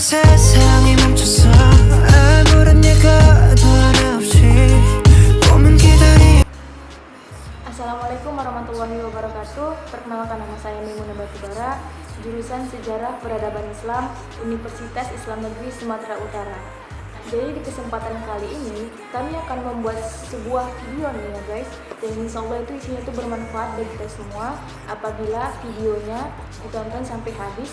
세상이 멈춰서 아무런 예고도 하나 없이 꿈은 기다리. Assalamualaikum warahmatullahi wabarakatuh. Perkenalkan, nama saya Maimunah Batubara, jurusan Sejarah Peradaban Islam, Universitas Islam Negeri Sumatera Utara. Jadi di kesempatan kali ini kami akan membuat sebuah video nih ya guys, dan insya Allah itu isinya tuh bermanfaat bagi kita semua apabila videonya ditonton sampai habis.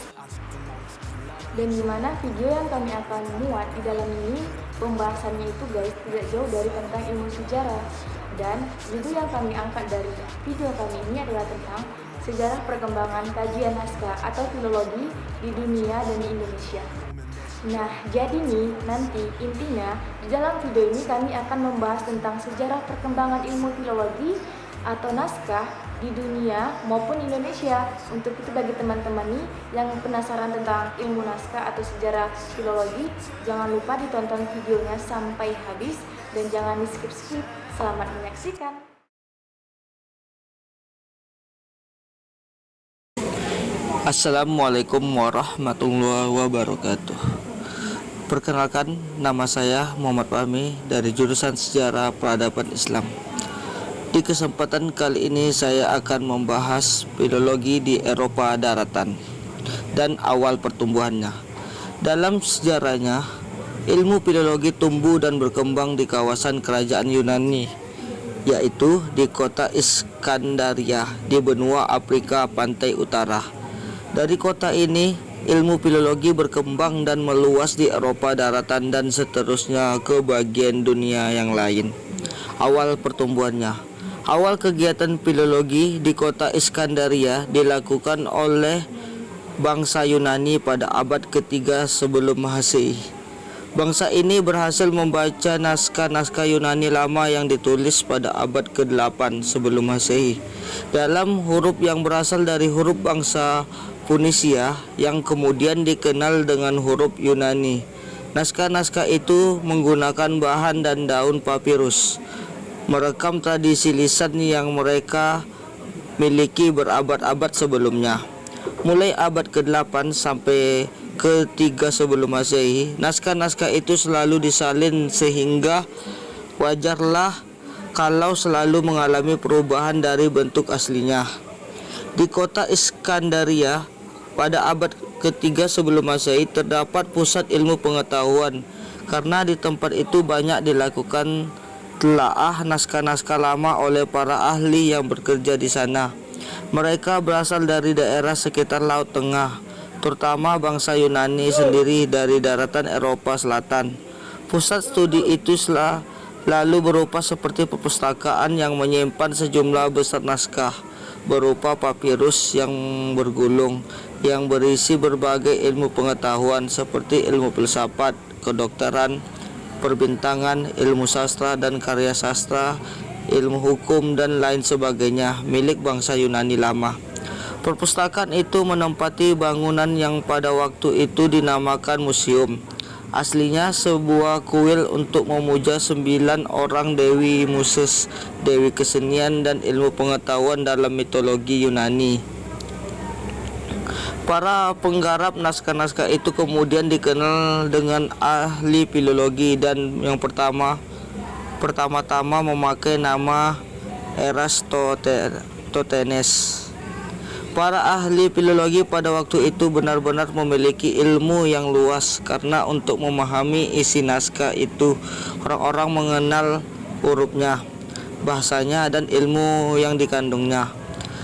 Dan dimana video yang kami akan muat di dalam ini pembahasannya itu guys tidak jauh dari tentang ilmu sejarah. Dan judul yang kami angkat dari video kami ini adalah tentang sejarah perkembangan kajian naskah atau filologi di dunia dan di Indonesia. Nah, jadi nih nanti intinya di dalam video ini kami akan membahas tentang sejarah perkembangan ilmu filologi atau naskah di dunia maupun Indonesia. Untuk itu bagi teman-teman nih yang penasaran tentang ilmu naskah atau sejarah filologi, jangan lupa ditonton videonya sampai habis dan jangan di skip-skip. Selamat menyaksikan. Assalamualaikum warahmatullahi wabarakatuh. Perkenalkan, nama saya Muhammad Fahmi dari jurusan Sejarah Peradaban Islam. Di kesempatan kali ini saya akan membahas filologi di Eropa daratan dan awal pertumbuhannya. Dalam sejarahnya, ilmu filologi tumbuh dan berkembang di kawasan kerajaan Yunani, yaitu di kota Iskandaria di benua Afrika pantai utara. Dari kota ini, ilmu filologi berkembang dan meluas di Eropa daratan dan seterusnya ke bagian dunia yang lain. Awal pertumbuhannya. Awal kegiatan filologi di kota Iskandaria dilakukan oleh bangsa Yunani pada abad ketiga sebelum Masehi. Bangsa ini berhasil membaca naskah-naskah Yunani lama yang ditulis pada abad ke-8 sebelum Masehi dalam huruf yang berasal dari huruf bangsa Funisia yang kemudian dikenal dengan huruf Yunani. Naskah-naskah itu menggunakan bahan dan daun papirus, merekam tradisi lisan yang mereka miliki berabad-abad sebelumnya. Mulai abad ke-8 sampai ke-3 sebelum Masehi, naskah-naskah itu selalu disalin sehingga wajarlah kalau selalu mengalami perubahan dari bentuk aslinya. Di kota Iskandaria pada abad ketiga sebelum Masehi terdapat pusat ilmu pengetahuan karena di tempat itu banyak dilakukan telaah naskah-naskah lama oleh para ahli yang bekerja di sana. Mereka berasal dari daerah sekitar Laut Tengah, terutama bangsa Yunani sendiri dari daratan Eropa Selatan. Pusat studi itu lalu berupa seperti perpustakaan yang menyimpan sejumlah besar naskah berupa papirus yang bergulung yang berisi berbagai ilmu pengetahuan seperti ilmu filsafat, kedokteran, perbintangan, ilmu sastra dan karya sastra, ilmu hukum dan lain sebagainya milik bangsa Yunani lama. Perpustakaan itu menempati bangunan yang pada waktu itu dinamakan museum. Aslinya sebuah kuil untuk memuja 9 orang dewi Muses, dewi kesenian dan ilmu pengetahuan dalam mitologi Yunani. Para penggarap naskah-naskah itu kemudian dikenal dengan ahli filologi dan yang pertama-tama memakai nama Eratosthenes. Para ahli filologi pada waktu itu benar-benar memiliki ilmu yang luas karena untuk memahami isi naskah itu orang-orang mengenal hurufnya, bahasanya dan ilmu yang dikandungnya.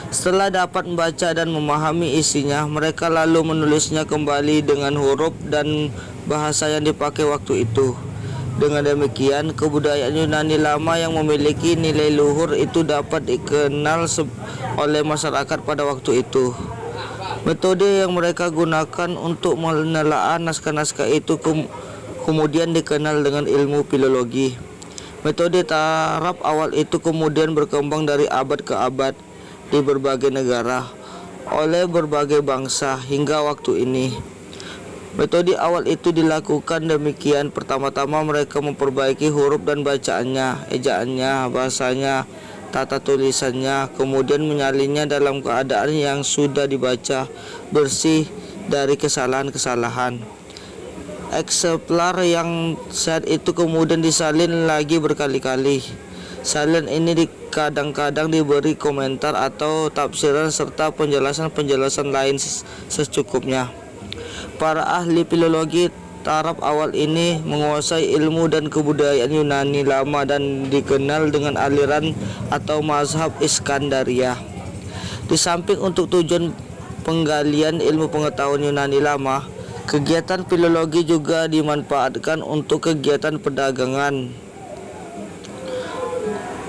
Setelah dapat membaca dan memahami isinya, mereka lalu menulisnya kembali dengan huruf dan bahasa yang dipakai waktu itu. Dengan demikian, kebudayaan Yunani lama yang memiliki nilai luhur itu dapat dikenal oleh masyarakat pada waktu itu. Metode yang mereka gunakan untuk menelaah naskah-naskah itu kemudian dikenal dengan ilmu filologi. Metode taraf awal itu kemudian berkembang dari abad ke abad di berbagai negara oleh berbagai bangsa hingga waktu ini. Metode awal itu dilakukan demikian: pertama-tama mereka memperbaiki huruf dan bacaannya, ejaannya, bahasanya, tata tulisannya, kemudian menyalinnya dalam keadaan yang sudah dibaca bersih dari kesalahan-kesalahan. Eksemplar yang saat itu kemudian disalin lagi berkali-kali. Salin ini kadang-kadang diberi komentar atau tafsiran serta penjelasan-penjelasan lain secukupnya. Para ahli filologi taraf awal ini menguasai ilmu dan kebudayaan Yunani lama dan dikenal dengan aliran atau mazhab Iskandariyah. Di samping untuk tujuan penggalian ilmu pengetahuan Yunani lama, kegiatan filologi juga dimanfaatkan untuk kegiatan perdagangan.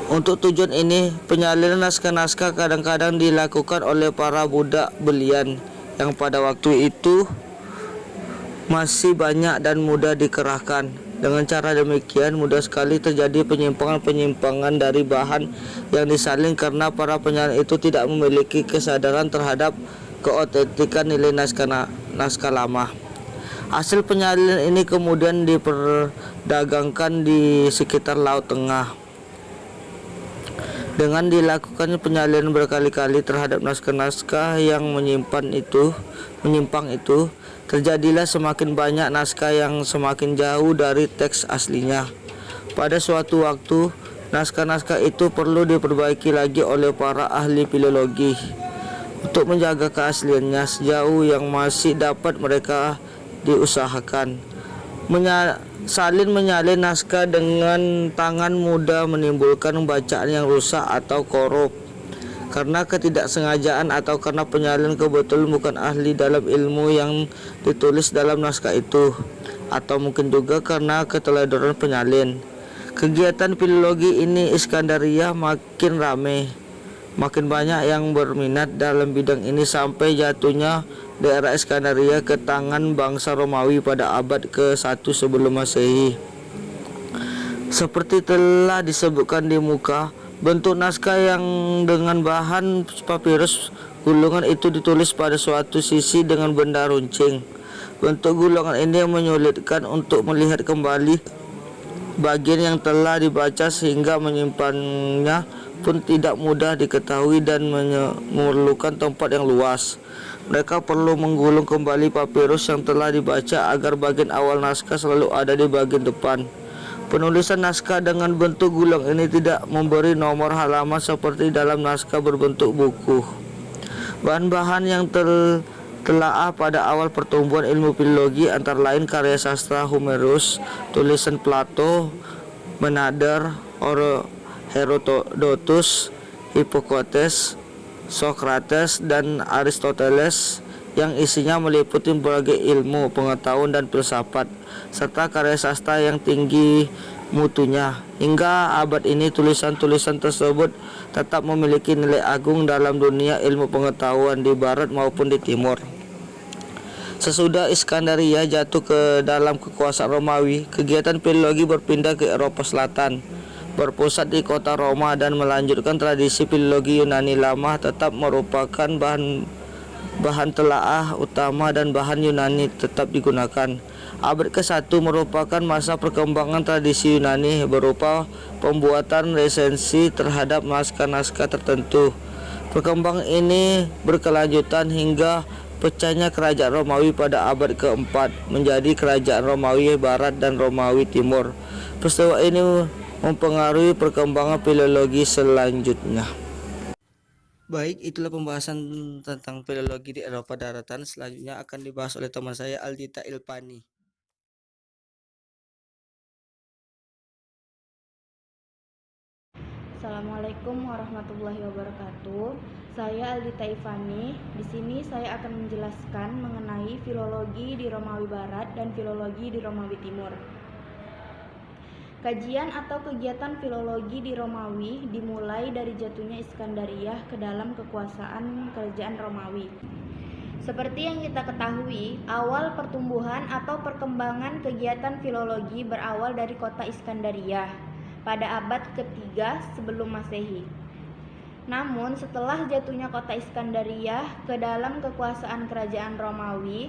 Untuk tujuan ini, penyalinan naskah-naskah kadang-kadang dilakukan oleh para budak belian yang pada waktu itu masih banyak dan mudah dikerahkan. Dengan cara demikian, mudah sekali terjadi penyimpangan-penyimpangan dari bahan yang disalin karena para penyalin itu tidak memiliki kesadaran terhadap keotentikan nilai naskah lama. Hasil penyalinan ini kemudian diperdagangkan di sekitar Laut Tengah. Dengan dilakukan penyalinan berkali-kali terhadap naskah-naskah yang menyimpang itu, terjadilah semakin banyak naskah yang semakin jauh dari teks aslinya. Pada suatu waktu, naskah-naskah itu perlu diperbaiki lagi oleh para ahli filologi untuk menjaga keasliannya sejauh yang masih dapat mereka diusahakan. Salin menyalin naskah dengan tangan mudah menimbulkan bacaan yang rusak atau korup karena ketidaksengajaan atau karena penyalin kebetulan bukan ahli dalam ilmu yang ditulis dalam naskah itu, atau mungkin juga karena keteledoran penyalin. Kegiatan filologi ini Iskandariyah makin ramai. Makin banyak yang berminat dalam bidang ini sampai jatuhnya daerah Iskandaria ke tangan bangsa Romawi pada abad ke-1 sebelum Masehi. Seperti telah disebutkan di muka, bentuk naskah yang dengan bahan papirus gulungan itu ditulis pada suatu sisi dengan benda runcing. Bentuk gulungan ini menyulitkan untuk melihat kembali bagian yang telah dibaca sehingga menyimpannya pun tidak mudah diketahui dan memerlukan tempat yang luas. Mereka perlu menggulung kembali papirus yang telah dibaca agar bagian awal naskah selalu ada di bagian depan. Penulisan naskah dengan bentuk gulung ini tidak memberi nomor halaman seperti dalam naskah berbentuk buku. Bahan-bahan yang telaah pada awal pertumbuhan ilmu filologi antara lain karya sastra Homerus, tulisan Plato, Menander, Herodotus, Hippokrates, Socrates, dan Aristoteles yang isinya meliputi berbagai ilmu, pengetahuan, dan filsafat, serta karya sastra yang tinggi mutunya. Hingga abad ini tulisan-tulisan tersebut tetap memiliki nilai agung dalam dunia ilmu pengetahuan di barat maupun di timur. Sesudah Iskandaria jatuh ke dalam kekuasaan Romawi, kegiatan filologi berpindah ke Eropa Selatan, berpusat di kota Roma dan melanjutkan tradisi filologi Yunani lama tetap merupakan bahan telaah utama dan bahan Yunani tetap digunakan. Abad ke-1 merupakan masa perkembangan tradisi Yunani berupa pembuatan resensi terhadap naskah-naskah tertentu. Perkembangan ini berkelanjutan hingga pecahnya kerajaan Romawi pada abad ke-4 menjadi kerajaan Romawi Barat dan Romawi Timur. Peristiwa ini mempengaruhi perkembangan filologi selanjutnya. Baik, itulah pembahasan tentang filologi di Eropa Daratan. Selanjutnya akan dibahas oleh teman saya Aldita Ilpani. Assalamualaikum warahmatullahi wabarakatuh. Saya Aldita Ivani. Di sini saya akan menjelaskan mengenai filologi di Romawi Barat dan filologi di Romawi Timur. Kajian atau kegiatan filologi di Romawi dimulai dari jatuhnya Iskandariyah ke dalam kekuasaan kerajaan Romawi. Seperti yang kita ketahui, awal pertumbuhan atau perkembangan kegiatan filologi berawal dari kota Iskandariyah pada abad ke-3 sebelum Masehi. Namun setelah jatuhnya kota Iskandariyah ke dalam kekuasaan kerajaan Romawi,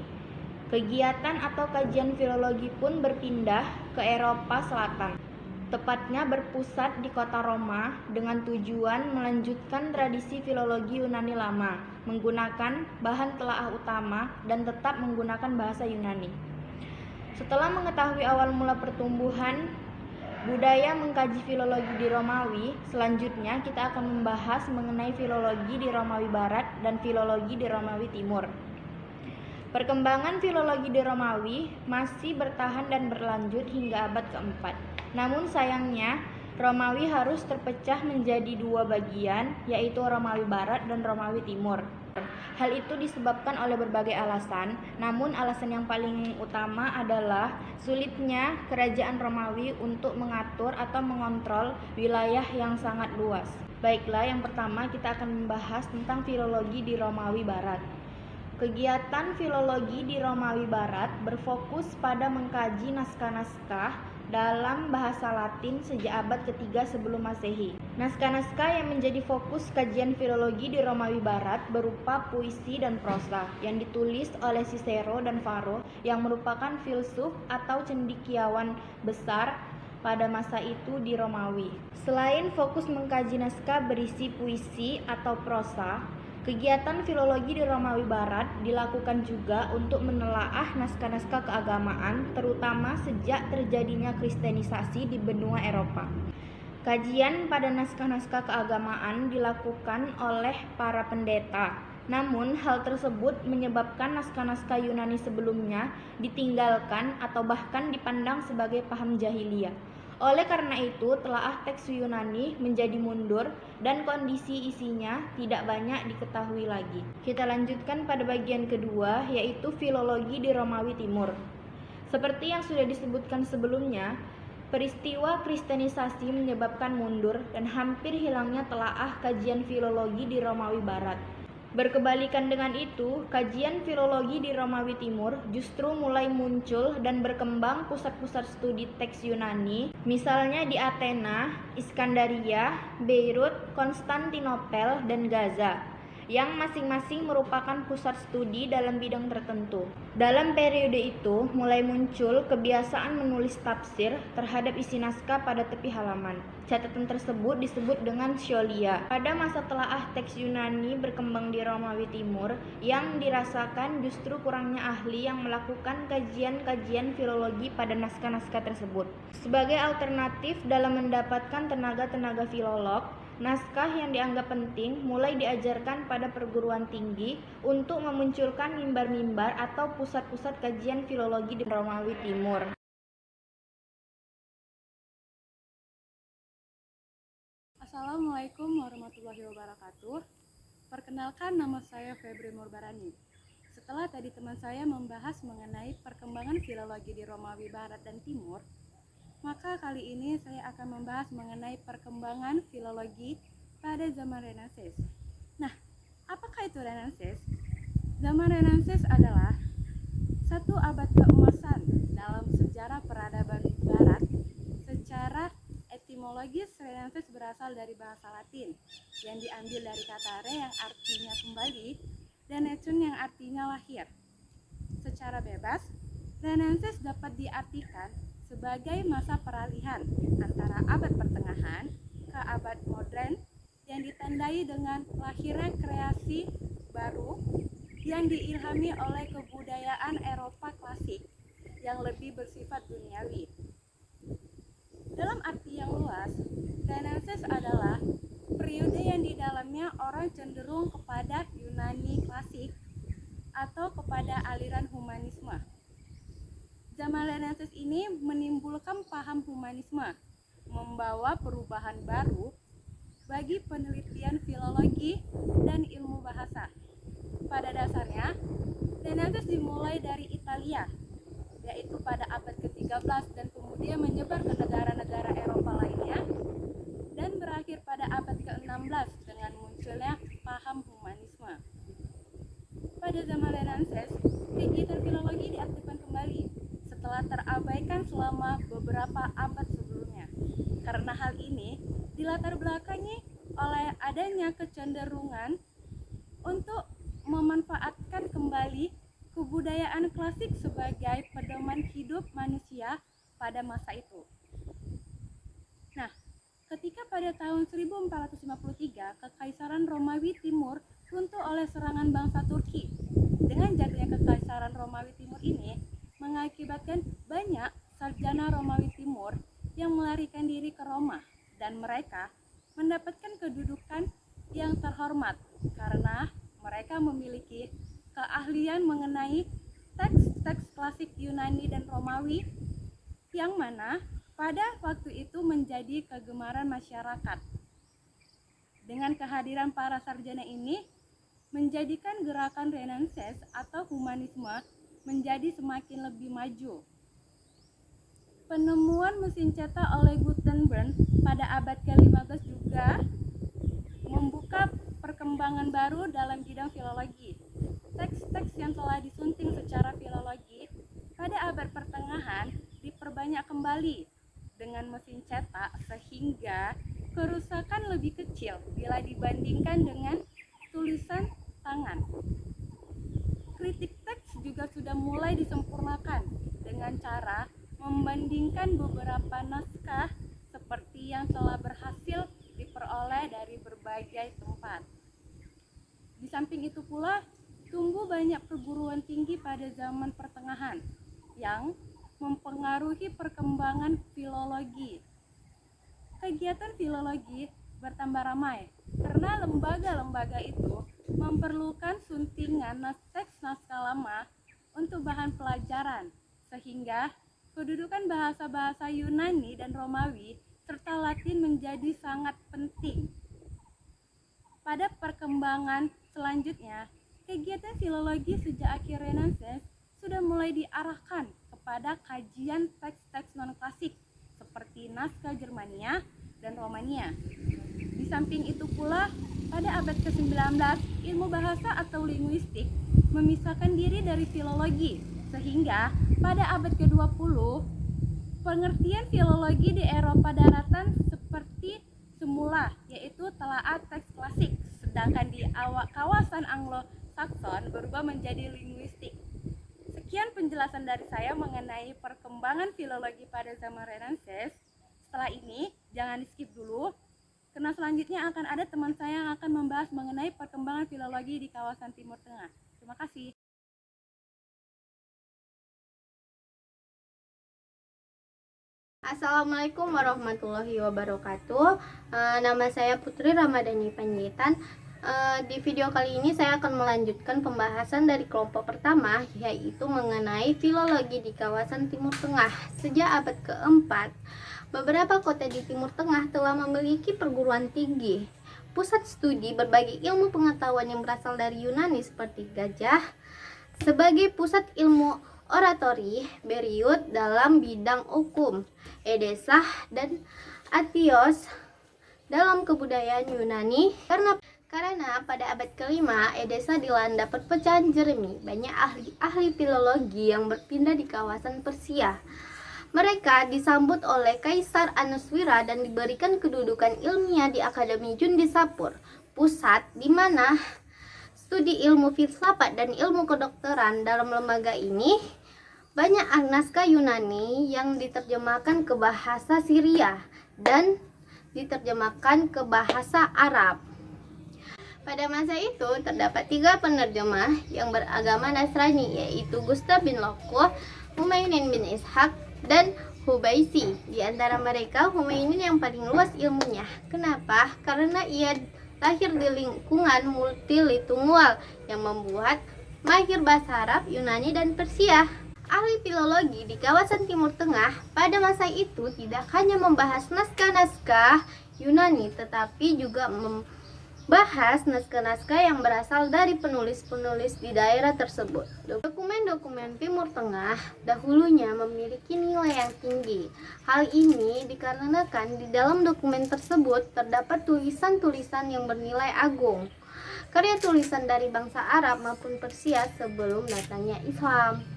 kegiatan atau kajian filologi pun berpindah ke Eropa Selatan, tepatnya berpusat di kota Roma dengan tujuan melanjutkan tradisi filologi Yunani lama, menggunakan bahan telaah utama dan tetap menggunakan bahasa Yunani. Setelah mengetahui awal mula pertumbuhan budaya mengkaji filologi di Romawi, selanjutnya kita akan membahas mengenai filologi di Romawi Barat dan filologi di Romawi Timur. Perkembangan filologi di Romawi masih bertahan dan berlanjut hingga abad keempat. Namun sayangnya, Romawi harus terpecah menjadi dua bagian, yaitu Romawi Barat dan Romawi Timur. Hal itu disebabkan oleh berbagai alasan, namun alasan yang paling utama adalah sulitnya kerajaan Romawi untuk mengatur atau mengontrol wilayah yang sangat luas. Baiklah, yang pertama kita akan membahas tentang filologi di Romawi Barat. Kegiatan filologi di Romawi Barat berfokus pada mengkaji naskah-naskah dalam bahasa Latin sejak abad ketiga sebelum Masehi. Naskah-naskah yang menjadi fokus kajian filologi di Romawi Barat berupa puisi dan prosa yang ditulis oleh Cicero dan Varro yang merupakan filsuf atau cendekiawan besar pada masa itu di Romawi. Selain fokus mengkaji naskah berisi puisi atau prosa, kegiatan filologi di Romawi Barat dilakukan juga untuk menelaah naskah-naskah keagamaan, terutama sejak terjadinya kristenisasi di benua Eropa. Kajian pada naskah-naskah keagamaan dilakukan oleh para pendeta. Namun, hal tersebut menyebabkan naskah-naskah Yunani sebelumnya ditinggalkan atau bahkan dipandang sebagai paham jahiliyah. Oleh karena itu, telaah teks Yunani menjadi mundur dan kondisi isinya tidak banyak diketahui lagi. Kita lanjutkan pada bagian kedua, yaitu filologi di Romawi Timur. Seperti yang sudah disebutkan sebelumnya, peristiwa kristenisasi menyebabkan mundur dan hampir hilangnya telaah kajian filologi di Romawi Barat. Berkebalikan dengan itu, kajian filologi di Romawi Timur justru mulai muncul dan berkembang pusat-pusat studi teks Yunani, misalnya di Athena, Iskandaria, Beirut, Konstantinopel, dan Gaza, yang masing-masing merupakan pusat studi dalam bidang tertentu. Dalam periode itu, mulai muncul kebiasaan menulis tafsir terhadap isi naskah pada tepi halaman. Catatan tersebut disebut dengan scholia. Pada masa telaah teks Yunani berkembang di Romawi Timur, yang dirasakan justru kurangnya ahli yang melakukan kajian-kajian filologi pada naskah-naskah tersebut. Sebagai alternatif dalam mendapatkan tenaga-tenaga filolog, naskah yang dianggap penting mulai diajarkan pada perguruan tinggi untuk memunculkan mimbar-mimbar atau pusat-pusat kajian filologi di Romawi Timur. Assalamualaikum warahmatullahi wabarakatuh. Perkenalkan, nama saya Febri Murbarani. Setelah tadi teman saya membahas mengenai perkembangan filologi di Romawi Barat dan Timur, maka kali ini saya akan membahas mengenai perkembangan filologi pada zaman Renaissance. Nah, apakah itu Renaissance? Zaman Renaissance adalah satu abad keemasan dalam sejarah peradaban Barat. Secara etimologis, Renaissance berasal dari bahasa Latin yang diambil dari kata re yang artinya kembali dan ecun yang artinya lahir. Secara bebas, Renaissance dapat diartikan sebagai masa peralihan antara abad pertengahan ke abad modern yang ditandai dengan lahirnya kreasi baru yang diilhami oleh kebudayaan Eropa klasik yang lebih bersifat duniawi. Dalam arti yang luas, Renaissance adalah periode yang di dalamnya orang cenderung kepada Yunani klasik atau kepada aliran humanisme. Zaman Renaissance ini menimbulkan paham humanisme, membawa perubahan baru bagi penelitian filologi dan ilmu bahasa. Pada dasarnya, Renaissance dimulai dari Italia, yaitu pada abad ke-13 dan kemudian menyebar ke negara-negara Eropa lainnya dan berakhir pada abad ke-16 dengan munculnya paham humanisme. Pada zaman Renaissance, kegiatan filologi diaktifkan kembali setelah terabaikan selama beberapa abad sebelumnya. Karena hal ini dilatar belakangi oleh adanya kecenderungan untuk memanfaatkan kembali kebudayaan klasik sebagai pedoman hidup manusia pada masa itu. Nah, ketika pada tahun 1453 Kekaisaran Romawi Timur runtuh oleh serangan bangsa Turki. Dengan jatuhnya Kekaisaran Romawi Timur ini mengakibatkan banyak sarjana Romawi Timur yang melarikan diri ke Roma, dan mereka mendapatkan kedudukan yang terhormat karena mereka memiliki keahlian mengenai teks-teks klasik Yunani dan Romawi yang mana pada waktu itu menjadi kegemaran masyarakat. Dengan kehadiran para sarjana ini menjadikan gerakan Renaissance atau humanisme menjadi semakin lebih maju. Penemuan mesin cetak oleh Gutenberg pada abad ke-15 juga membuka perkembangan baru dalam bidang filologi. Teks-teks yang telah disunting secara filologi pada abad pertengahan diperbanyak kembali dengan mesin cetak sehingga kerusakan lebih kecil bila dibandingkan dengan tulisan tangan. Kritik teks juga sudah mulai disempurnakan dengan cara membandingkan beberapa naskah seperti yang telah berhasil diperoleh dari berbagai tempat. Di samping itu pula, tumbuh banyak perguruan tinggi pada zaman pertengahan yang mempengaruhi perkembangan filologi. Kegiatan filologi bertambah ramai karena lembaga-lembaga itu memerlukan suntingan teks naskah lama untuk bahan pelajaran, sehingga kedudukan bahasa-bahasa Yunani dan Romawi serta Latin menjadi sangat penting. Pada perkembangan selanjutnya, kegiatan filologi sejak akhir Renaissance sudah mulai diarahkan kepada kajian teks-teks non-klasik seperti naskah Germania dan Romania. Di samping itu pula, pada abad ke-19, ilmu bahasa atau linguistik memisahkan diri dari filologi, sehingga pada abad ke-20, pengertian filologi di Eropa daratan seperti semula, yaitu telaah teks klasik, sedangkan di kawasan Anglo-Sakson berubah menjadi linguistik. Sekian penjelasan dari saya mengenai perkembangan filologi pada zaman Renaissance. Setelah ini, jangan di-skip dulu, karena selanjutnya akan ada teman saya yang akan membahas mengenai perkembangan filologi di kawasan Timur Tengah. Terima kasih. Assalamualaikum warahmatullahi wabarakatuh. Nama saya Putri Ramadhani Panjaitan. Di video kali ini saya akan melanjutkan pembahasan dari kelompok pertama, yaitu mengenai filologi di kawasan Timur Tengah. Sejak abad keempat, beberapa kota di Timur Tengah telah memiliki perguruan tinggi, pusat studi berbagai ilmu pengetahuan yang berasal dari Yunani seperti Gajah, sebagai pusat ilmu oratori, Beriut dalam bidang hukum, Edesah dan Atios dalam kebudayaan Yunani. Karena pada abad kelima, Edesa dilanda perpecahan Jeremy, banyak ahli-ahli filologi yang berpindah di kawasan Persia. Mereka disambut oleh Kaisar Anuswira dan diberikan kedudukan ilmiah di Akademi Jundisapur, pusat di mana studi ilmu filsafat dan ilmu kedokteran. Dalam lembaga ini, banyak naskah Yunani yang diterjemahkan ke bahasa Syria dan diterjemahkan ke bahasa Arab. Pada masa itu, terdapat 3 penerjemah yang beragama Nasrani, yaitu Gustav bin Loko, Humaynin bin Ishaq, dan Hubaisi. Di antara mereka, Humaynin yang paling luas ilmunya. Kenapa? Karena ia lahir di lingkungan multilingual yang membuat mahir bahasa Arab, Yunani, dan Persia. Ahli filologi di kawasan Timur Tengah pada masa itu tidak hanya membahas naskah-naskah Yunani, tetapi juga membahas naskah-naskah yang berasal dari penulis-penulis di daerah tersebut. Dokumen-dokumen Timur Tengah dahulunya memiliki nilai yang tinggi. Hal ini dikarenakan di dalam dokumen tersebut terdapat tulisan-tulisan yang bernilai agung, karya tulisan dari bangsa Arab maupun Persia sebelum datangnya Islam.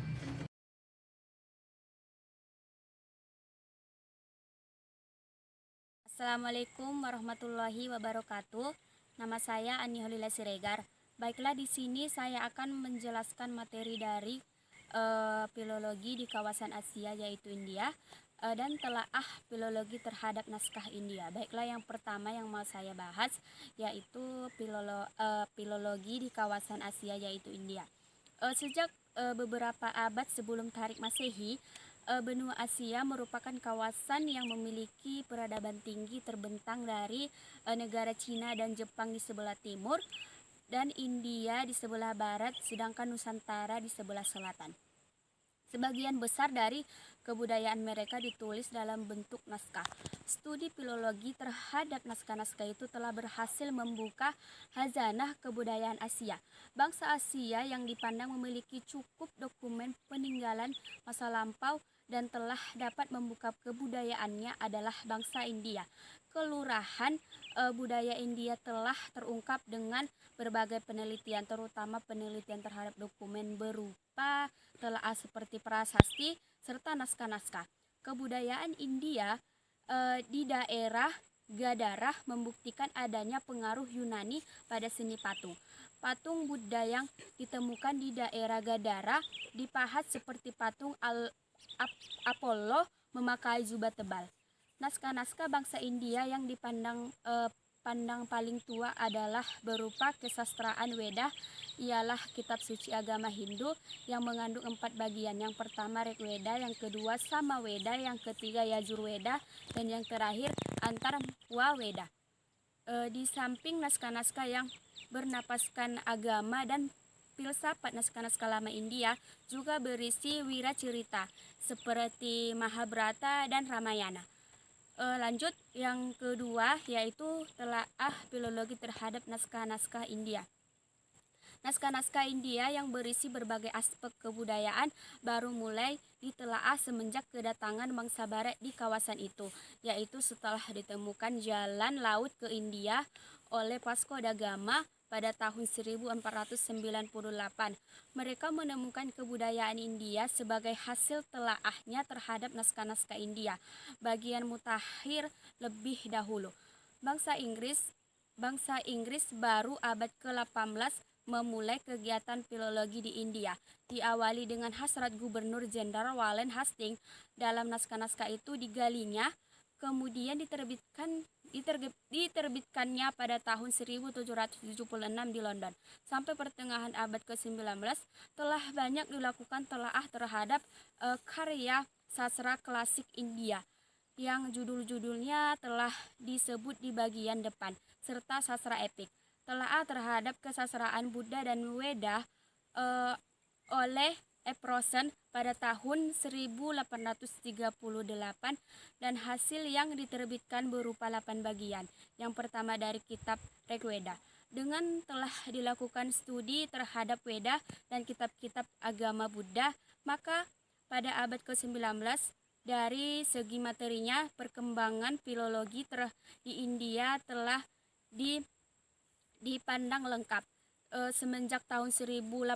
Assalamualaikum warahmatullahi wabarakatuh. Nama saya Ani Holila Siregar. Baiklah, di sini saya akan menjelaskan materi dari filologi di kawasan Asia, yaitu India, dan telaah filologi terhadap naskah India. Baiklah, yang pertama yang mau saya bahas yaitu filologi di kawasan Asia, yaitu India. Sejak beberapa abad sebelum Tarik Masehi, benua Asia merupakan kawasan yang memiliki peradaban tinggi terbentang dari negara Cina dan Jepang di sebelah timur dan India di sebelah barat, sedangkan Nusantara di sebelah selatan. Sebagian besar dari kebudayaan mereka ditulis dalam bentuk naskah. Studi filologi terhadap naskah-naskah itu telah berhasil membuka khazanah kebudayaan Asia. Bangsa Asia yang dipandang memiliki cukup dokumen peninggalan masa lampau dan telah dapat membuka kebudayaannya adalah bangsa India. Kelurahan budaya India telah terungkap dengan berbagai penelitian, terutama penelitian terhadap dokumen berupa telaah seperti prasasti serta naskah-naskah. Kebudayaan India di daerah Gadara membuktikan adanya pengaruh Yunani pada seni patung. Patung Buddha yang ditemukan di daerah Gadara dipahat seperti patung Apollo memakai jubah tebal. Naskah-naskah bangsa India yang dipandang paling tua adalah berupa kesastraan Weda, ialah kitab suci agama Hindu yang mengandung 4 bagian. Yang pertama Rigveda, yang kedua Samaveda, yang ketiga Yajurveda, dan yang terakhir Antarwaveda. Di samping naskah-naskah yang bernapaskan agama dan filsafat, naskah-naskah lama India juga berisi wiracarita seperti Mahabharata dan Ramayana. Lanjut yang kedua yaitu telaah filologi terhadap naskah-naskah India. Naskah-naskah India yang berisi berbagai aspek kebudayaan baru mulai ditelaah semenjak kedatangan bangsa barat di kawasan itu, yaitu setelah ditemukan jalan laut ke India oleh Vasco da Gama pada tahun 1498. Mereka menemukan kebudayaan India sebagai hasil telaahnya terhadap naskah-naskah India. Bagian mutakhir lebih dahulu. Bangsa Inggris baru abad ke-18 memulai kegiatan filologi di India. Diawali dengan hasrat Gubernur Jenderal Warren Hastings. Dalam naskah-naskah itu digalinya, kemudian diterbitkannya pada tahun 1776 di London. Sampai pertengahan abad ke-19 telah banyak dilakukan telaah terhadap karya sastra klasik India yang judul-judulnya telah disebut di bagian depan, serta sastra epik. Telaah terhadap kesastraan Buddha dan Weda oleh Emerson pada tahun 1838 dan hasil yang diterbitkan berupa 8 bagian. Yang pertama dari kitab Rigveda. Dengan telah dilakukan studi terhadap Weda dan kitab-kitab agama Buddha, maka pada abad ke-19 dari segi materinya perkembangan filologi di India telah dipandang lengkap. Semenjak tahun 1850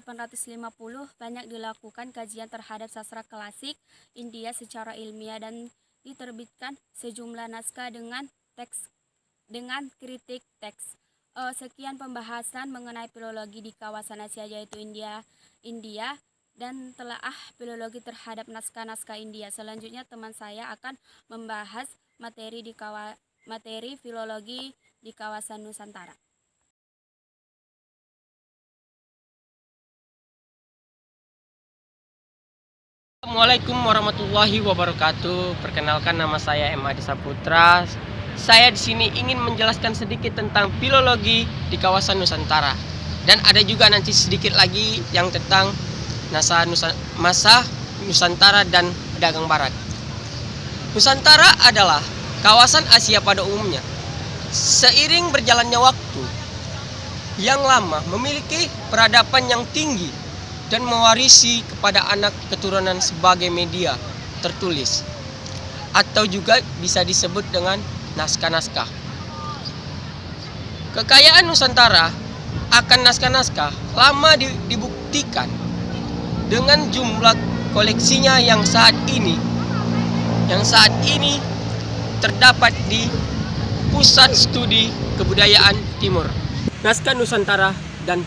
banyak dilakukan kajian terhadap sastra klasik India secara ilmiah dan diterbitkan sejumlah naskah dengan kritik teks. Sekian pembahasan mengenai filologi di kawasan Asia yaitu India dan telaah filologi terhadap naskah-naskah India. Selanjutnya teman saya akan membahas materi filologi di kawasan Nusantara. Assalamualaikum warahmatullahi wabarakatuh. Perkenalkan, nama saya M. Adi Saputra. Saya di sini ingin menjelaskan sedikit tentang filologi di kawasan Nusantara. Dan ada juga nanti sedikit lagi yang tentang masa Nusantara dan pedagang barat. Nusantara adalah kawasan Asia pada umumnya. Seiring berjalannya waktu yang lama memiliki peradaban yang tinggi dan mewarisi kepada anak keturunan sebagai media tertulis atau juga bisa disebut dengan naskah-naskah. Kekayaan Nusantara akan naskah-naskah lama dibuktikan dengan jumlah koleksinya yang saat ini terdapat di Pusat Studi Kebudayaan Timur, Naskah Nusantara dan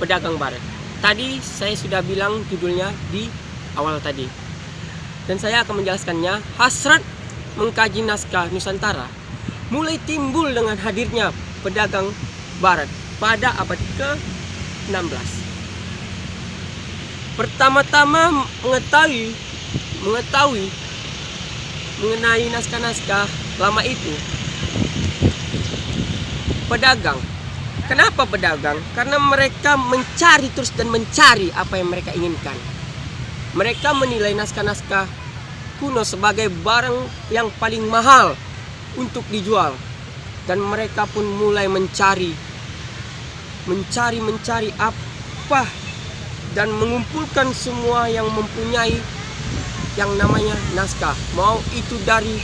Pedagang Barat. Tadi saya sudah bilang judulnya di awal tadi. Dan saya akan menjelaskannya. Hasrat mengkaji naskah Nusantara mulai timbul dengan hadirnya pedagang barat pada abad ke-16. Pertama-tama mengetahui mengenai naskah-naskah lama itu, pedagang. Kenapa pedagang? Karena mereka mencari terus dan mencari apa yang mereka inginkan. Mereka menilai naskah-naskah kuno sebagai barang yang paling mahal untuk dijual. Dan mereka pun mulai mencari apa dan mengumpulkan semua yang mempunyai yang namanya naskah. Mau itu dari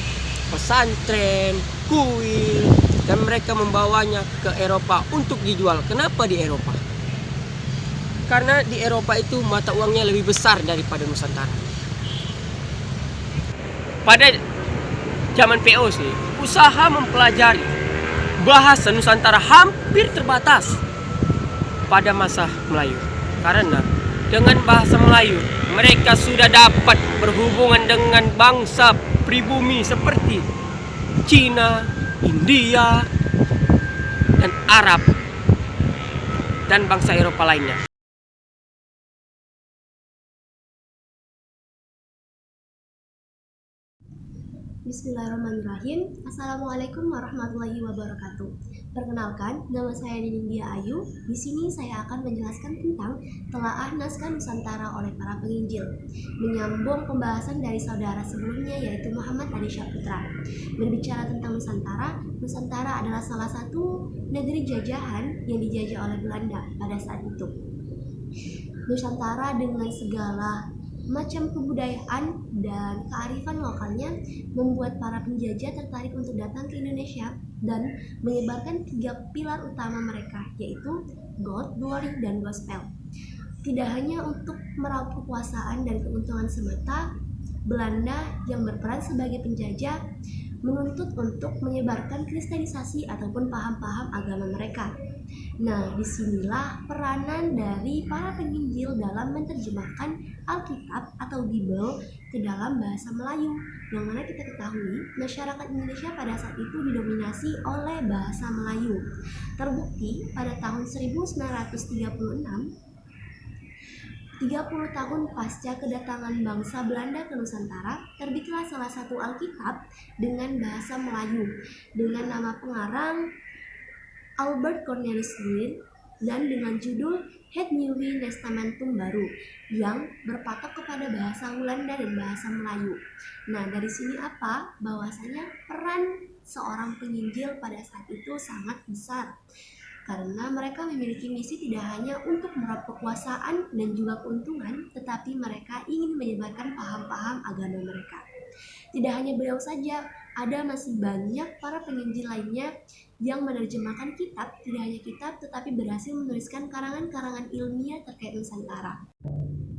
pesantren, kuil, dan mereka membawanya ke Eropa untuk dijual. Kenapa di Eropa? Karena di Eropa itu mata uangnya lebih besar daripada Nusantara. Pada zaman POC, usaha mempelajari bahasa Nusantara hampir terbatas pada masa Melayu. Karena dengan bahasa Melayu, mereka sudah dapat berhubungan dengan bangsa pribumi seperti Cina, India, dan Arab, dan bangsa Eropa lainnya. Bismillahirrahmanirrahim. Assalamualaikum warahmatullahi wabarakatuh. Perkenalkan, nama saya Nindya Ayu. Di sini saya akan menjelaskan tentang telaah naskah Nusantara oleh para penginjil, menyambung pembahasan dari saudara sebelumnya yaitu Muhammad Adi Saputra. Berbicara tentang Nusantara, Nusantara adalah salah satu negeri jajahan yang dijajah oleh Belanda pada saat itu. Nusantara dengan segala macam kebudayaan dan kearifan lokalnya membuat para penjajah tertarik untuk datang ke Indonesia dan menyebarkan 3 pilar utama mereka, yaitu God, Glory, dan Gospel. Tidak hanya untuk meraup kekuasaan dan keuntungan semata, Belanda yang berperan sebagai penjajah menuntut untuk menyebarkan kristenisasi ataupun paham-paham agama mereka. Nah, disinilah peranan dari para penginjil dalam menerjemahkan Alkitab atau Bible ke dalam bahasa Melayu. Yang mana kita ketahui, masyarakat Indonesia pada saat itu didominasi oleh bahasa Melayu. Terbukti pada tahun 1936, 30 tahun pasca kedatangan bangsa Belanda ke Nusantara, terbitlah salah satu Alkitab dengan bahasa Melayu dengan nama pengarang Albert Cornelius Zwingli dan dengan judul Het Nieuwe Testamentum Baru yang berpatok kepada bahasa Belanda dan bahasa Melayu. Nah, dari sini apa? Bahwasanya peran seorang penginjil pada saat itu sangat besar. Karena mereka memiliki misi tidak hanya untuk meraup kekuasaan dan juga keuntungan, tetapi mereka ingin menyebarkan paham-paham agama mereka. Tidak hanya beliau saja, ada masih banyak para penginjil lainnya yang menerjemahkan kitab, tidak hanya kitab, tetapi berhasil menuliskan karangan-karangan ilmiah terkait Nusantara.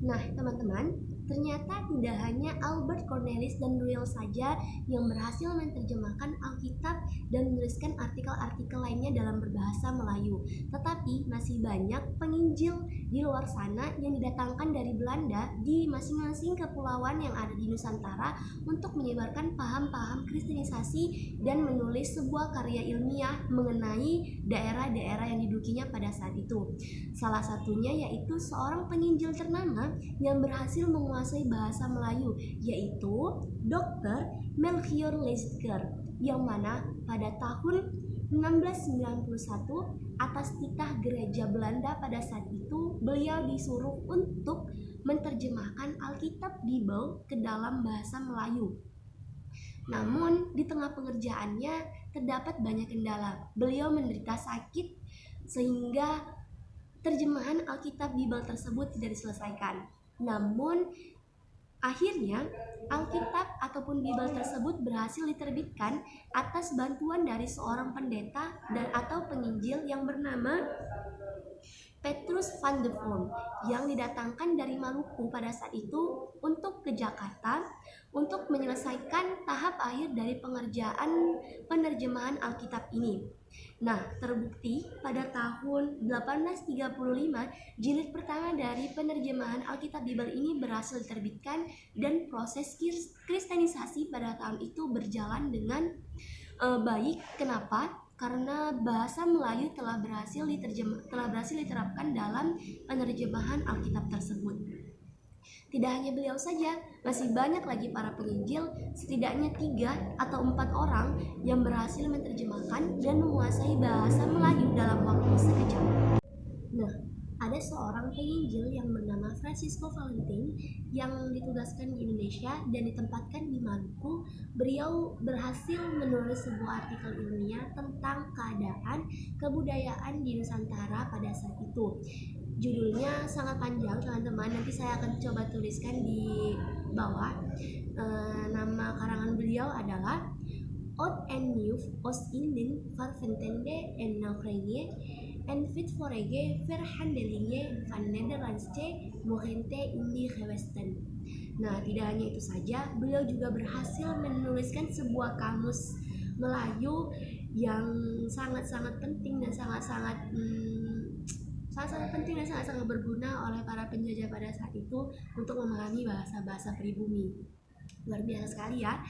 Nah, teman-teman, ternyata tidak hanya Albert Cornelius dan Zwingli saja yang berhasil menerjemahkan Alkitab dan menuliskan artikel-artikel lainnya dalam berbahasa Melayu, tetapi masih banyak penginjil di luar sana yang didatangkan dari Belanda di masing-masing kepulauan yang ada di Nusantara untuk menyebarkan paham-paham kristenisasi dan menulis sebuah karya ilmiah mengenai daerah-daerah yang didudukinya pada saat itu. Salah satunya yaitu seorang penginjil ternama yang berhasil menguasai bahasa Melayu, yaitu Dr. Melchior Lezeker, yang mana pada tahun 1691 atas titah gereja Belanda pada saat itu beliau disuruh untuk menerjemahkan Alkitab Bible ke dalam bahasa Melayu. Namun di tengah pengerjaannya terdapat banyak kendala. Beliau menderita sakit sehingga terjemahan Alkitab Bible tersebut tidak diselesaikan. Namun akhirnya Alkitab ataupun Bible tersebut berhasil diterbitkan atas bantuan dari seorang pendeta dan atau penginjil yang bernama Petrus van der Voort yang didatangkan dari Maluku pada saat itu untuk ke Jakarta untuk menyelesaikan tahap akhir dari pengerjaan penerjemahan Alkitab ini. Nah, terbukti pada tahun 1835 jilid pertama dari penerjemahan Alkitab Bible ini berhasil diterbitkan dan proses kristenisasi pada tahun itu berjalan dengan baik. Kenapa? Karena bahasa Melayu telah berhasil diterapkan dalam penerjemahan Alkitab tersebut. Tidak hanya beliau saja, masih banyak lagi para penginjil, setidaknya 3 atau 4 orang yang berhasil menerjemahkan dan menguasai bahasa Melayu dalam waktu sekejap. Nah, ada seorang penginjil yang bernama Francisco Valentin yang ditugaskan di Indonesia dan ditempatkan di Maluku. Beliau berhasil menulis sebuah artikel ilmiah tentang keadaan kebudayaan di Nusantara pada saat itu. Judulnya sangat panjang teman-teman, nanti saya akan coba tuliskan di bawah. Nama karangan beliau adalah Oud en Nieuw Oost-Indië Verventende en Nauwkeurig en Vitvorige Verhandelingen van Nederlandse Mogente in die Gewesten. Nah, tidak hanya itu saja, beliau juga berhasil menuliskan sebuah kamus Melayu yang sangat-sangat penting dan sangat-sangat penting dan sangat-sangat berguna oleh para penjajah pada saat itu untuk memahami bahasa-bahasa pribumi. Luar biasa sekali ya.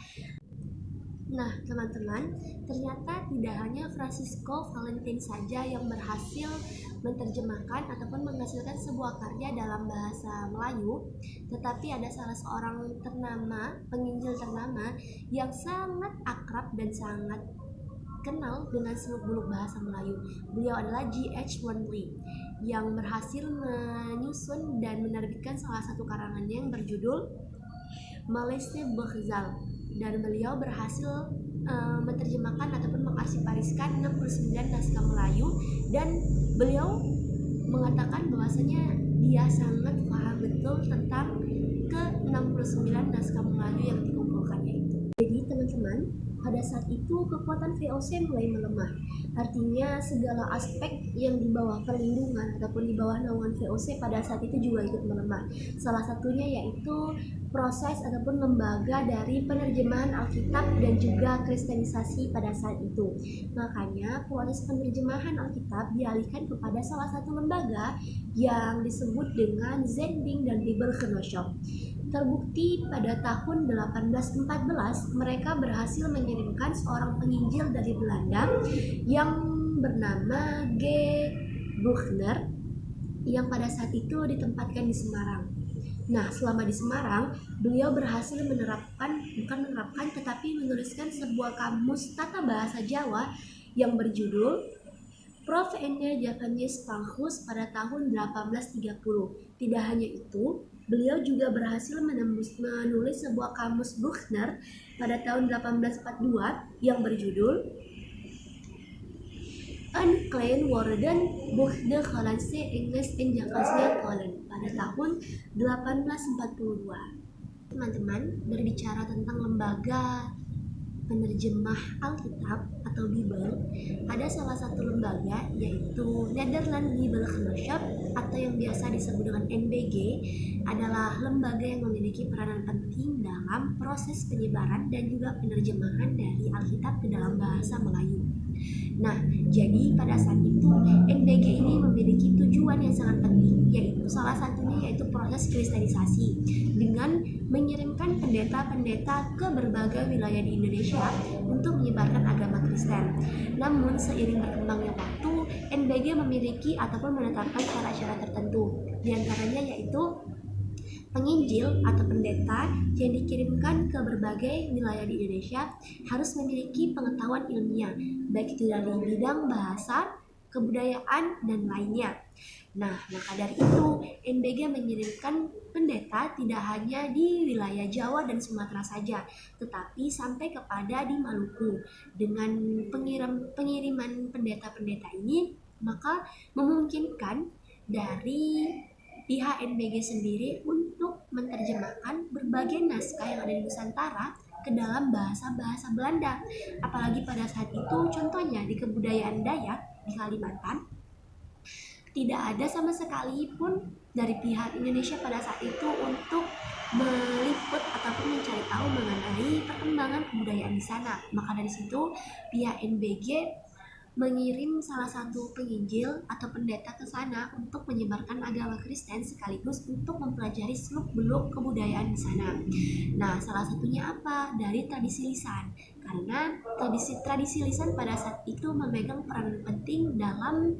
Nah, teman-teman, ternyata tidak hanya Francisco Valentin saja yang berhasil menerjemahkan ataupun menghasilkan sebuah karya dalam bahasa Melayu, tetapi ada salah seorang penginjil ternama yang sangat akrab dan sangat kenal dengan seluk-beluk bahasa Melayu. Beliau adalah G.H. Wonley yang berhasil menyusun dan menerbitkan salah satu karangannya yang berjudul Malese Beghzal, dan beliau berhasil menerjemahkan ataupun mengarsipariskan 69 naskah Melayu, dan beliau mengatakan bahwasanya dia sangat paham betul tentang ke-69 naskah Melayu yang dikumpulkannya itu. Jadi teman-teman, pada saat itu kekuatan VOC mulai melemah. Artinya segala aspek yang di bawah perlindungan ataupun di bawah naungan VOC pada saat itu juga ikut melemah. Salah satunya yaitu proses ataupun lembaga dari penerjemahan Alkitab dan juga kristenisasi pada saat itu. Makanya proses penerjemahan Alkitab dialihkan kepada salah satu lembaga yang disebut dengan Zending dan Bibelgenootschap. Terbukti pada tahun 1814 mereka berhasil mengirimkan seorang penginjil dari Belanda yang bernama G. Bruckner yang pada saat itu ditempatkan di Semarang. Nah, selama di Semarang, beliau berhasil tetapi menuliskan sebuah kamus tata bahasa Jawa yang berjudul Prof. Ende Javanese Panghus pada tahun 1830. Tidak hanya itu, beliau juga berhasil menulis sebuah kamus Bruckner pada tahun 1842 yang berjudul Een Klein Woorden Boek de Hollandse Engels en Javaanse Talen pada tahun 1842. Teman-teman, berbicara tentang lembaga penerjemah Alkitab atau Bible, ada salah satu lembaga yaitu Nederland Bibelgenootschap atau yang biasa disebut dengan NBG, adalah lembaga yang memiliki peranan penting dalam proses penyebaran dan juga penerjemahan dari Alkitab ke dalam bahasa Melayu. Nah, jadi pada saat itu NBG ini memiliki tujuan yang sangat penting, yaitu salah satunya yaitu proses kristenisasi dengan mengirimkan pendeta-pendeta ke berbagai wilayah di Indonesia untuk menyebarkan agama Kristen. Namun seiring berkembangnya waktu, NBG memiliki ataupun menetapkan syarat-syarat tertentu. Di antaranya yaitu penginjil atau pendeta yang dikirimkan ke berbagai wilayah di Indonesia harus memiliki pengetahuan ilmiah, baik itu dari bidang bahasa, kebudayaan, dan lainnya. Nah, maka dari itu NBG mengirimkan pendeta tidak hanya di wilayah Jawa dan Sumatera saja, tetapi sampai kepada di Maluku. Dengan pengiriman pendeta-pendeta ini, maka memungkinkan dari pihak NBG sendiri untuk menerjemahkan berbagai naskah yang ada di Nusantara ke dalam bahasa-bahasa Belanda. Apalagi pada saat itu, contohnya di kebudayaan Dayak di Kalimantan, tidak ada sama sekali pun dari pihak Indonesia pada saat itu untuk meliput ataupun mencari tahu mengenai perkembangan kebudayaan di sana. Maka dari situ pihak NBG mengirim salah satu penginjil atau pendeta ke sana untuk menyebarkan agama Kristen sekaligus untuk mempelajari seluk-beluk kebudayaan di sana. Nah, salah satunya apa? Dari tradisi lisan. Karena tradisi lisan pada saat itu memegang peran penting dalam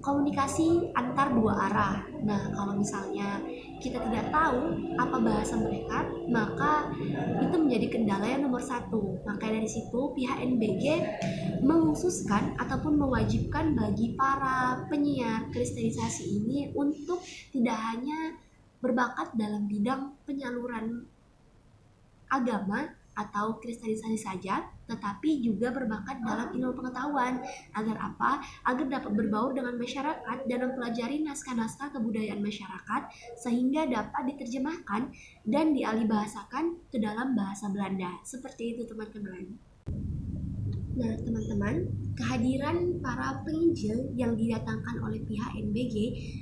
komunikasi antar dua arah. Nah, kalau misalnya kita tidak tahu apa bahasa mereka, maka itu menjadi kendala yang nomor satu. Maka dari situ pihak NBG menghususkan ataupun mewajibkan bagi para penyiar kristenisasi ini untuk tidak hanya berbakat dalam bidang penyaluran agama atau kristenisasi saja, tetapi juga berbakat dalam ilmu pengetahuan. Agar apa? Agar dapat berbaur dengan masyarakat dan mempelajari naskah-naskah kebudayaan masyarakat sehingga dapat diterjemahkan dan dialihbahasakan ke dalam bahasa Belanda. Seperti itu teman-teman. Nah teman-teman, kehadiran para penginjil yang didatangkan oleh pihak NBG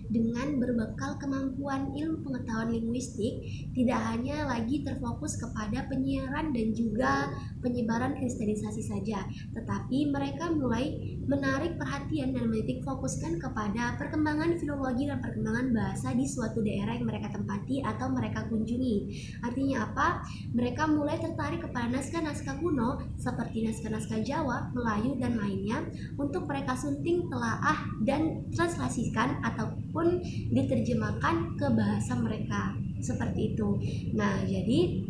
dengan berbekal kemampuan ilmu pengetahuan linguistik tidak hanya lagi terfokus kepada penyiaran dan juga penyebaran kristenisasi saja, tetapi mereka mulai menarik perhatian dan menitik fokuskan kepada perkembangan filologi dan perkembangan bahasa di suatu daerah yang mereka tempati atau mereka kunjungi. Artinya apa? Mereka mulai tertarik kepada naskah-naskah kuno seperti naskah-naskah Jawa, Melayu, dan lainnya untuk mereka sunting, telaah, dan translasikan ataupun diterjemahkan ke bahasa mereka. Seperti itu. Nah, jadi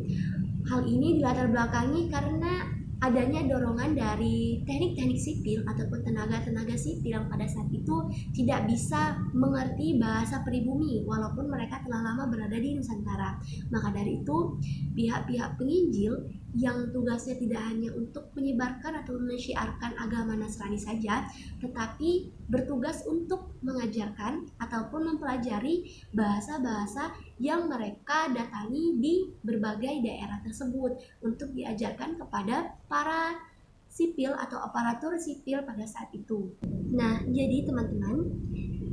hal ini dilatar belakangi karena adanya dorongan dari teknik-teknik sipil ataupun tenaga-tenaga sipil yang pada saat itu tidak bisa mengerti bahasa pribumi walaupun mereka telah lama berada di Nusantara. Maka dari itu pihak-pihak penginjil yang tugasnya tidak hanya untuk menyebarkan atau mensyiarkan agama Nasrani saja, tetapi bertugas untuk mengajarkan ataupun mempelajari bahasa-bahasa yang mereka datangi di berbagai daerah tersebut untuk diajarkan kepada para sipil atau aparatur sipil pada saat itu. Nah, jadi teman-teman,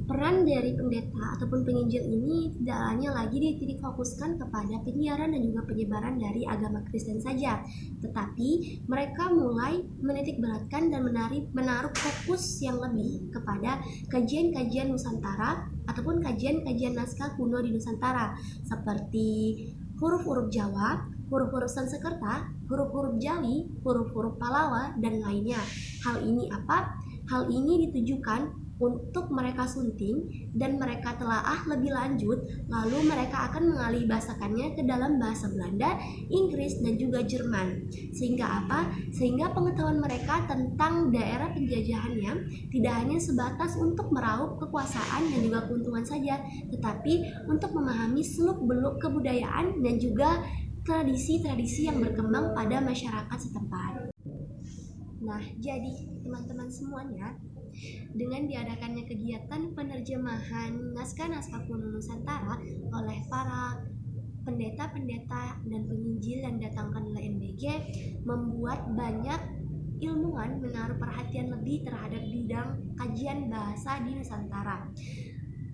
peran dari pendeta ataupun penginjil ini tidak hanya lagi dititik fokuskan kepada penyiaran dan juga penyebaran dari agama Kristen saja, tetapi mereka mulai menitik beratkan dan menaruh fokus yang lebih kepada kajian-kajian Nusantara ataupun kajian-kajian naskah kuno di Nusantara seperti huruf-huruf Jawa, huruf-huruf Sanskerta, huruf-huruf Jawi, huruf-huruf Pallawa, dan lainnya. Hal ini apa? Hal ini ditujukan untuk mereka sunting dan mereka telaah lebih lanjut, lalu mereka akan mengalihbahasakannya ke dalam bahasa Belanda, Inggris, dan juga Jerman. Sehingga apa? Sehingga pengetahuan mereka tentang daerah penjajahannya tidak hanya sebatas untuk meraup kekuasaan dan juga keuntungan saja, tetapi untuk memahami seluk-beluk kebudayaan dan juga tradisi-tradisi yang berkembang pada masyarakat setempat. Nah, jadi teman-teman semuanya, dengan diadakannya kegiatan penerjemahan naskah-naskah kuno Nusantara oleh para pendeta-pendeta dan penginjil yang datangkan oleh NBG, membuat banyak ilmuwan menaruh perhatian lebih terhadap bidang kajian bahasa di Nusantara.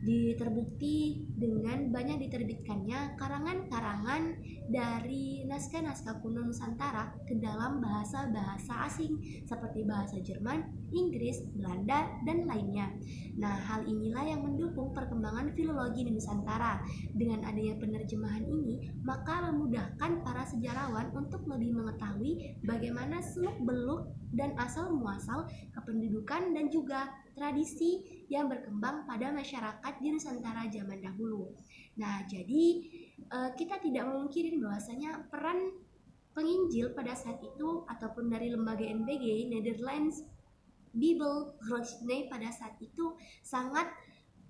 Terbukti dengan banyak diterbitkannya karangan-karangan dari naskah-naskah kuno Nusantara ke dalam bahasa-bahasa asing seperti bahasa Jerman, Inggris, Belanda, dan lainnya. Nah, hal inilah yang mendukung perkembangan filologi di Nusantara. Dengan adanya penerjemahan ini, maka memudahkan para sejarawan untuk lebih mengetahui bagaimana seluk-beluk dan asal-muasal kependudukan dan juga tradisi yang berkembang pada masyarakat di Nusantara zaman dahulu. Nah, jadi kita tidak memungkiri bahwasanya peran penginjil pada saat itu ataupun dari lembaga NBG, Netherlands Bible Grootschap pada saat itu sangat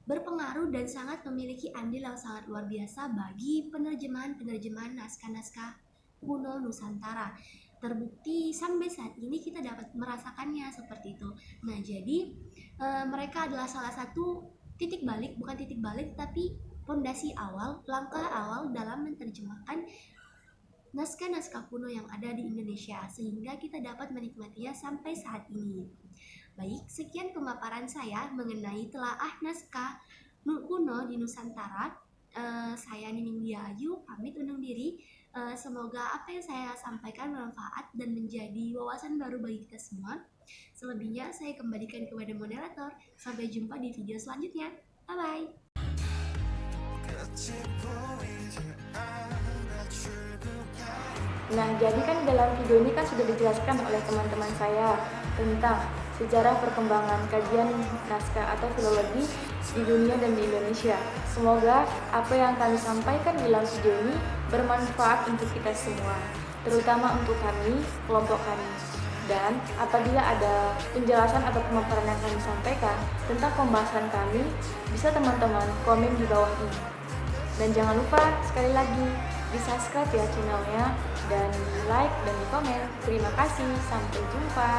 berpengaruh dan sangat memiliki andil yang sangat luar biasa bagi penerjemahan naskah-naskah kuno Nusantara. Terbukti sampai saat ini kita dapat merasakannya seperti itu. Nah, jadi mereka adalah salah satu titik balik, bukan titik balik tapi fondasi awal, langkah awal dalam menerjemahkan naskah-naskah kuno yang ada di Indonesia sehingga kita dapat menikmatinya sampai saat ini. Baik, sekian pemaparan saya mengenai telaah naskah kuno di Nusantara. Saya Nining Diayu pamit undur diri. Semoga apa yang saya sampaikan bermanfaat dan menjadi wawasan baru bagi kita semua. Selebihnya saya kembalikan kepada moderator. Sampai jumpa di video selanjutnya. Bye-bye. Nah, jadi kan dalam video ini kan sudah dijelaskan oleh teman-teman saya tentang sejarah perkembangan kajian naskah atau filologi di dunia dan di Indonesia. Semoga apa yang kami sampaikan dalam video ini bermanfaat untuk kita semua, terutama untuk kami, kelompok kami. Dan apabila ada penjelasan atau pemaparan yang kami sampaikan tentang pembahasan kami, bisa teman-teman komen di bawah ini. Dan jangan lupa sekali lagi di subscribe ya channelnya, dan di like dan di komen. Terima kasih, sampai jumpa.